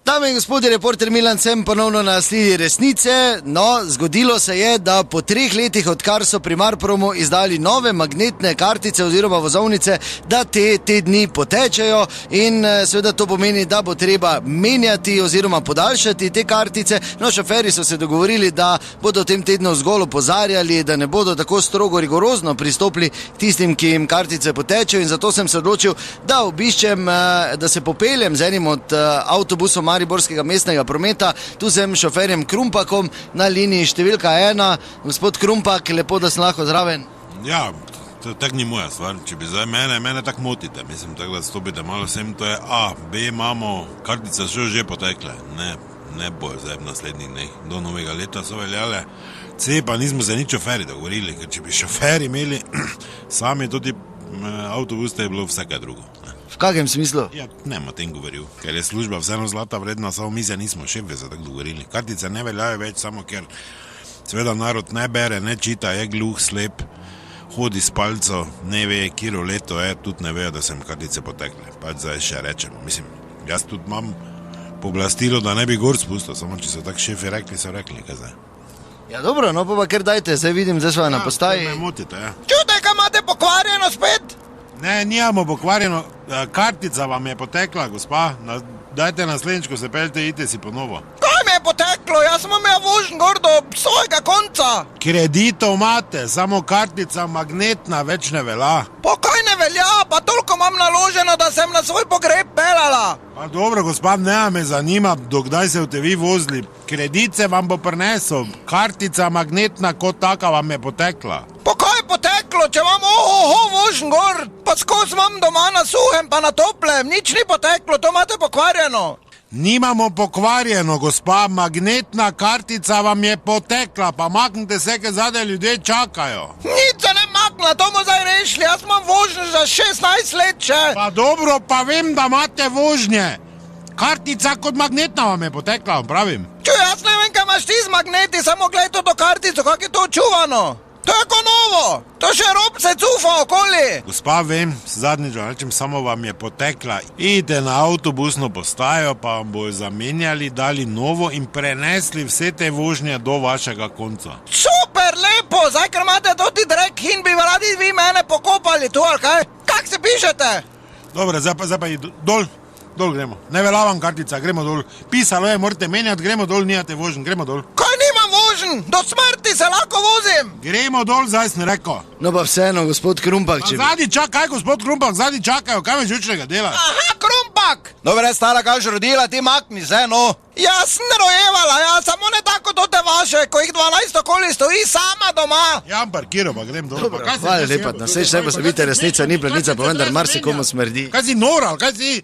Dame in gospodje, reporter Milan sem ponovno na sledi resnice. No, zgodilo se je, da po 3 letih, odkar so pri Marpromu izdali nove magnetne kartice oziroma vozovnice, da te dni potečejo in seveda to pomeni, da bo treba menjati oziroma podaljšati te kartice. No, šoferji so se dogovorili, da bodo v tem tednu zgolj opozarjali, da ne bodo tako strogo rigorozno pristopili tistim, ki jim kartice potečejo, in zato sem se odločil, da obiščem, da se popeljem z enim od avtobusov Mariborskega mestnega prometa. Tu sem šoferjem Krumpakom na liniji številka 1. Gospod Krumpak, lepo, da sem lahko zraven. Ja, to tak ni moja stvar. Če bi zdaj mene tak motite. Mislim, tako da stopite malo sem, to je A. B, imamo, kartice so že potekle. Ne bojo zdaj v naslednjih dneh. Do novega leta so veljale. C, pa nismo se nič šoferi dogovorili, ker če bi šoferi imeli sami tudi avtobus, to je bilo vse kaj drugo. V kakem smislu? Ja, ne bom o tem govoril, ker je služba vseeno zlata vredna, samo mi se nismo šefe za tako dogovorili. Kartice ne veljajo več, samo ker seveda narod ne bere, ne čita, je gluh, slep, hodi s palco, ne ve, kiro leto je, tudi ne vejo, da sem kartice potekle. Pač zdaj še rečemo. Mislim, jaz tudi imam pooblastilo, da ne bi gor spustil, samo če so tak šefi rekli, so rekli, kaj zdaj. Ja dobro, no pa ker dajte, zdaj vidim, zdaj smo na postaji. Ja, me motite, ja. Čutaj, kaj imate pokvarjeno spet? Ne, nijamo pokvarjeno, kartica vam je potekla, gospa, dajte naslednjič, ko se peljete, idite si ponovo. Kaj mi je poteklo? Jaz sem imel vožen gor do svojega konca. Kreditov imate, samo kartica magnetna več ne velja. Pa kaj ne velja, pa toliko imam naloženo, da sem na svoj pogreb peljala. Pa dobro, gospa, ne me zanima, dokdaj se boste vi vozili. Kredice vam bo prinesel, kartica magnetna kot taka vam je potekla. Pa kaj je poteklo, če imam vožen gor, pa skozi imam doma na suhem pa na toplem, nič ni poteklo, to imate pokvarjeno. Nimamo pokvarjeno, gospa, magnetna kartica vam je potekla, pa maknite se, ker zadaj ljudje čakajo. Nič se ne makna, to bomo zdaj rešili, jaz imam vožen za 16 let še. Pa dobro, pa vem, da imate vožnje. Kartica kot magnetna vam je potekla, vam pravim. Jaz ne vem, kaj imaš ti z magneti, samo gledaj to kartico, kak je to čuvano. To je ko novo, to še rob se cufa okoli. Gospa, vem, zadnjič rečem, samo vam je potekla. Idite na avtobusno postajo, pa vam bojo zamenjali, dali novo in prenesli vse te vožnje do vašega konca. Super, lepo, zdaj ker imate toti drek in bi radi vi mene pokopali tu, ali kaj? Kak se pišete? Dobre, zdaj pa dol gremo. Ne velja vam kartica, gremo dol. Pisalo je, morate menjati, gremo dol, nijate vožen, gremo dol. Kaj nimam vožen? Do smrti se lahko vozim. Gremo dol, zdaj sem rekel. No pa vseeno, gospod Krumpak, če... Zadnji čakaj, gospod Krumpak, zadnji čakajo, kaj me žučnega dela? Aha, Krumpak! Dobre, stara, kaj že rodila, ti makni se, no. Jaz sem rojevala, samo ne tako do te vaše, ko jih 12 okoli stoji sama doma. Ja, parkiro, pa grem dol. Dobro, hvala lepa, na vse pa se vidite, resnica ni plenica, pa vendar marsikomu smrdi. Kaj si nora, kaj si?